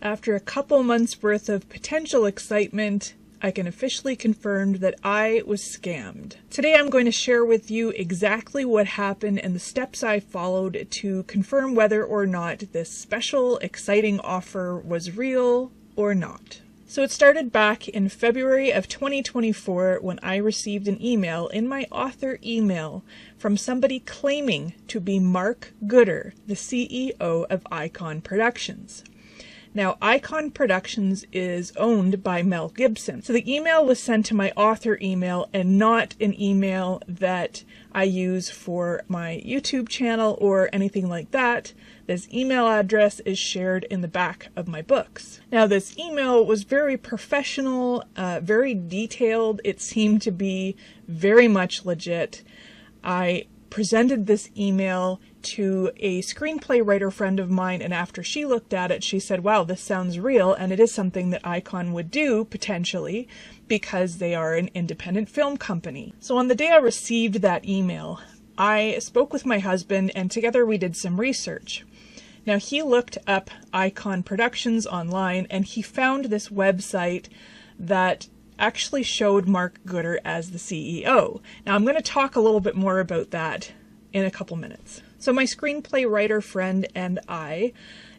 after a couple months worth of potential excitement, I can officially confirm that I was scammed. Today I'm going to share with you exactly what happened and the steps I followed to confirm whether or not this special, exciting offer was real or not. So it started back in February of 2024 when I received an email in my author email from somebody claiming to be Mark Gooder, the CEO of Icon Productions. Now, Icon Productions is owned by Mel Gibson. So the email was sent to my author email and not an email that I use for my YouTube channel or anything like that. This email address is shared in the back of my books. Now, this email was very professional, very detailed. It seemed to be very much legit. I presented this email to a screenplay writer friend of mine, and after she looked at it, she said, wow, this sounds real, and it is something that Icon would do, potentially, because they are an independent film company. So on the day I received that email, I spoke with my husband, and together we did some research. Now, he looked up Icon Productions online, and he found this website that actually showed Mark Gooder as the CEO. Now, I'm going to talk a little bit more about that in a couple minutes. So my screenplay writer friend and I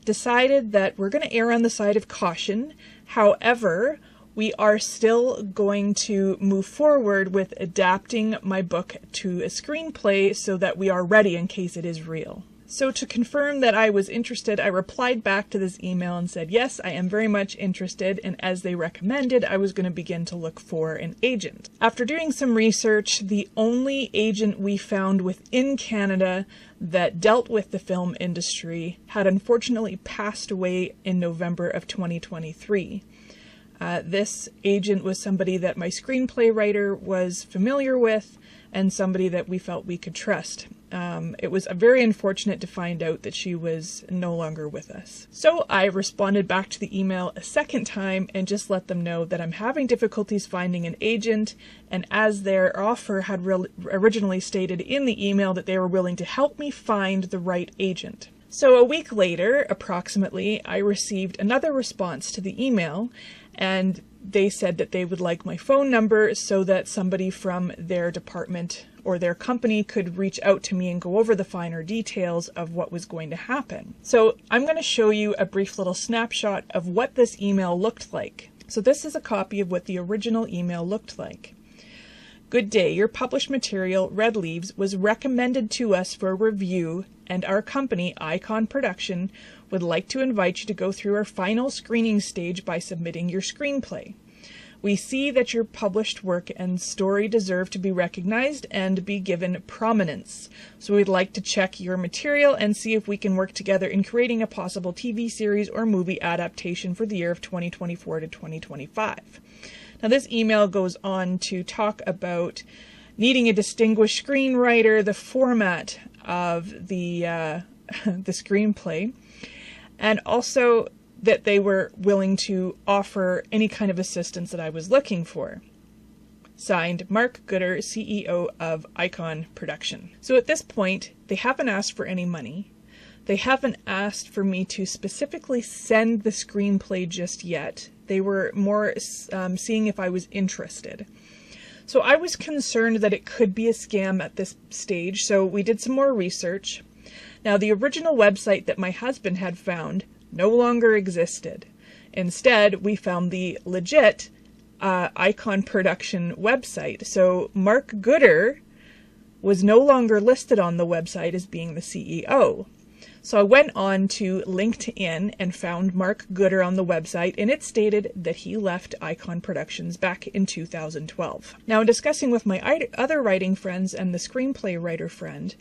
decided that we're going to err on the side of caution. However, we are still going to move forward with adapting my book to a screenplay so that we are ready in case it is real. So to confirm that I was interested, I replied back to this email and said, yes, I am very much interested, and as they recommended, I was going to begin to look for an agent. After doing some research, the only agent we found within Canada that dealt with the film industry had unfortunately passed away in November of 2023. This agent was somebody that my screenplay writer was familiar with and somebody that we felt we could trust. It was very unfortunate to find out that she was no longer with us. So I responded back to the email a second time and just let them know that I'm having difficulties finding an agent, and as their offer had originally stated in the email that they were willing to help me find the right agent. So a week later, approximately, I received another response to the email, and they said that they would like my phone number so that somebody from their department or their company could reach out to me and go over the finer details of what was going to happen. So I'm going to show you a brief little snapshot of what this email looked like. So this is a copy of what the original email looked like. Good day, your published material, Red Leaves, was recommended to us for review, and our company, Icon Production, would like to invite you to go through our final screening stage by submitting your screenplay. We see that your published work and story deserve to be recognized and be given prominence. So we'd like to check your material and see if we can work together in creating a possible TV series or movie adaptation for the year of 2024 to 2025. Now, this email goes on to talk about needing a distinguished screenwriter, the format of the screenplay, and also that they were willing to offer any kind of assistance that I was looking for. Signed, Mark Gooder, CEO of Icon Production. So at this point, they haven't asked for any money. They haven't asked for me to specifically send the screenplay just yet. They were more seeing if I was interested. So I was concerned that it could be a scam at this stage, so we did some more research. Now, the original website that my husband had found no longer existed. Instead, we found the legit Icon Production website. So Mark Gooder was no longer listed on the website as being the CEO. So I went on to LinkedIn and found Mark Gooder on the website, and it stated that he left Icon Productions back in 2012. Now, in discussing with my other writing friends and the screenplay writer friend,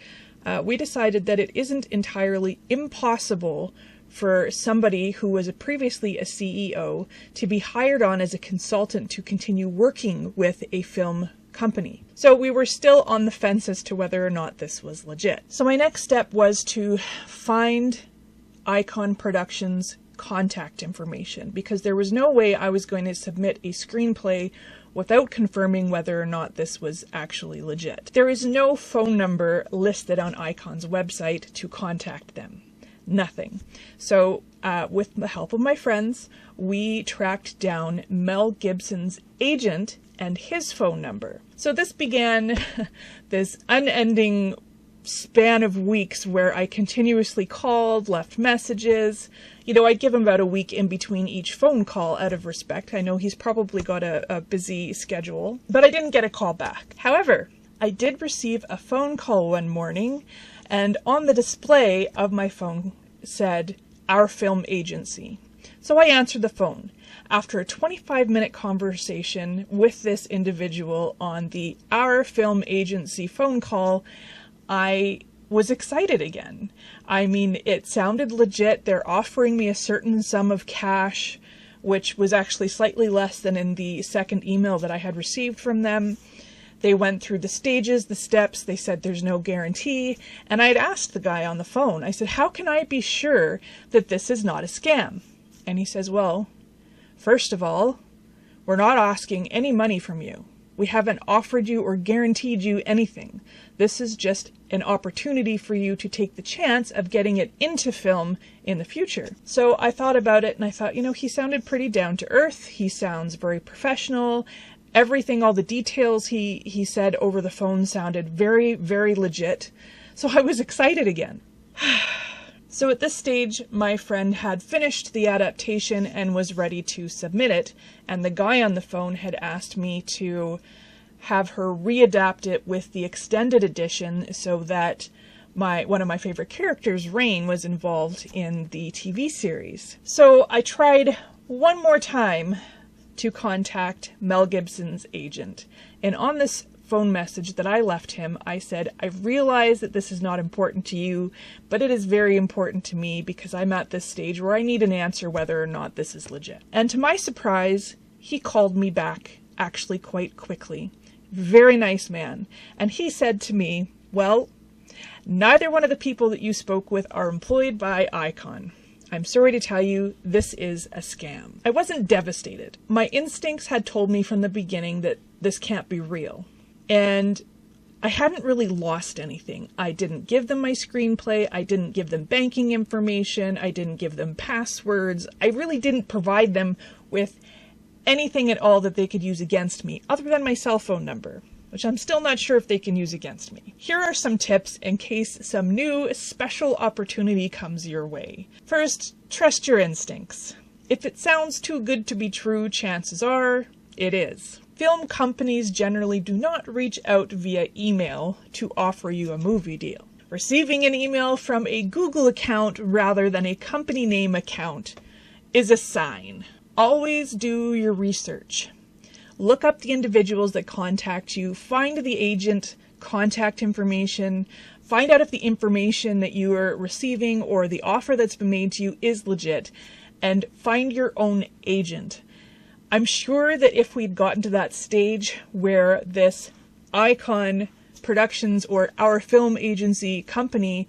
we decided that it isn't entirely impossible for somebody who was previously a CEO to be hired on as a consultant to continue working with a film company. So we were still on the fence as to whether or not this was legit. So my next step was to find Icon Productions' contact information, because there was no way I was going to submit a screenplay without confirming whether or not this was actually legit. There is no phone number listed on Icon's website to contact them. Nothing. So with the help of my friends, we tracked down Mel Gibson's agent and his phone number. So this began this unending span of weeks where I continuously called, left messages. You know, I'd give him about a week in between each phone call out of respect. I know he's probably got a busy schedule, but I didn't get a call back. However, I did receive a phone call one morning, and on the display of my phone said, "Our Film Agency." So I answered the phone. After a 25-minute conversation with this individual on the Our Film Agency phone call, I was excited again. I mean, it sounded legit. They're offering me a certain sum of cash, which was actually slightly less than in the second email that I had received from them. They went through the stages, the steps. They said there's no guarantee. And I'd asked the guy on the phone, I said, how can I be sure that this is not a scam? And he says, well, first of all, we're not asking any money from you. We haven't offered you or guaranteed you anything. This is just an opportunity for you to take the chance of getting it into film in the future. So I thought about it and I thought, you know, he sounded pretty down to earth. He sounds very professional. Everything, all the details he said over the phone sounded very, very legit. So I was excited again. So at this stage, my friend had finished the adaptation and was ready to submit it. And the guy on the phone had asked me to have her readapt it with the extended edition so that one of my favorite characters, Rain, was involved in the TV series. So I tried one more time to contact Mel Gibson's agent. And on this phone message that I left him, I said, I realize that this is not important to you, but it is very important to me because I'm at this stage where I need an answer whether or not this is legit. And to my surprise, he called me back actually quite quickly. Very nice man. And he said to me, well, neither one of the people that you spoke with are employed by Icon. I'm sorry to tell you, this is a scam. I wasn't devastated. My instincts had told me from the beginning that this can't be real. And I hadn't really lost anything. I didn't give them my screenplay. I didn't give them banking information. I didn't give them passwords. I really didn't provide them with anything at all that they could use against me, other than my cell phone number, which I'm still not sure if they can use against me. Here are some tips in case some new special opportunity comes your way. First, trust your instincts. If it sounds too good to be true, chances are it is. Film companies generally do not reach out via email to offer you a movie deal. Receiving an email from a Google account rather than a company name account is a sign. Always do your research. Look up the individuals that contact you, find the agent contact information, find out if the information that you are receiving or the offer that's been made to you is legit, and find your own agent. I'm sure that if we'd gotten to that stage where this Icon Productions or Our Film Agency company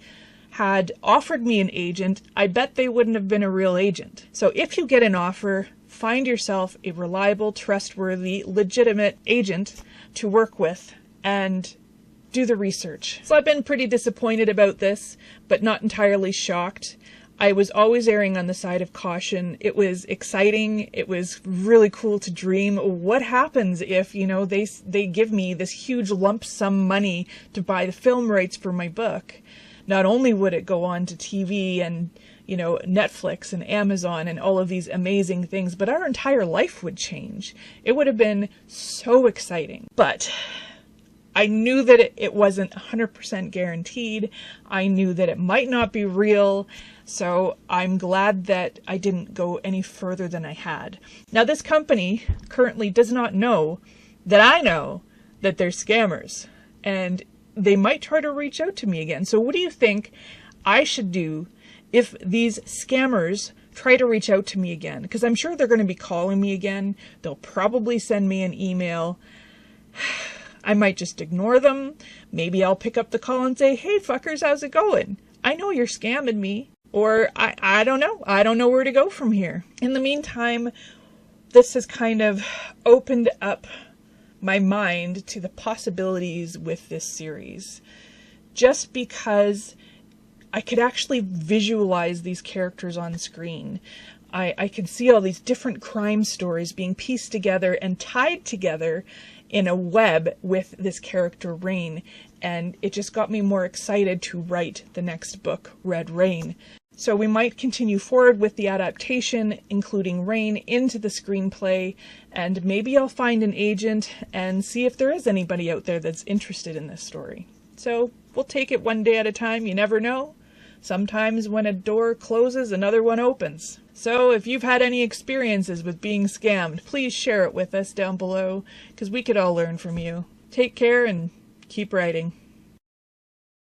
had offered me an agent, I bet they wouldn't have been a real agent. So if you get an offer, find yourself a reliable, trustworthy, legitimate agent to work with and do the research. So I've been pretty disappointed about this, but not entirely shocked. I was always erring on the side of caution. It was exciting. It was really cool to dream. What happens if, you know, they give me this huge lump sum money to buy the film rights for my book? Not only would it go on to TV and, you know, Netflix and Amazon and all of these amazing things, but our entire life would change. It would have been so exciting. But I knew that it wasn't 100% guaranteed. I knew that it might not be real. So I'm glad that I didn't go any further than I had. Now, this company currently does not know that I know that they're scammers, and they might try to reach out to me again. So what do you think I should do if these scammers try to reach out to me again? Because I'm sure they're going to be calling me again. They'll probably send me an email. I might just ignore them. Maybe I'll pick up the call and say, hey, fuckers, how's it going? I know you're scamming me. Or I don't know. I don't know where to go from here. In the meantime, this has kind of opened up my mind to the possibilities with this series. Just because I could actually visualize these characters on screen. I could see all these different crime stories being pieced together and tied together in a web with this character Rain, and it just got me more excited to write the next book, Red Rain. So we might continue forward with the adaptation, including Rain, into the screenplay, and maybe I'll find an agent and see if there is anybody out there that's interested in this story. So we'll take it one day at a time, you never know. Sometimes when a door closes, another one opens. So if you've had any experiences with being scammed, please share it with us down below, because we could all learn from you. Take care and keep writing.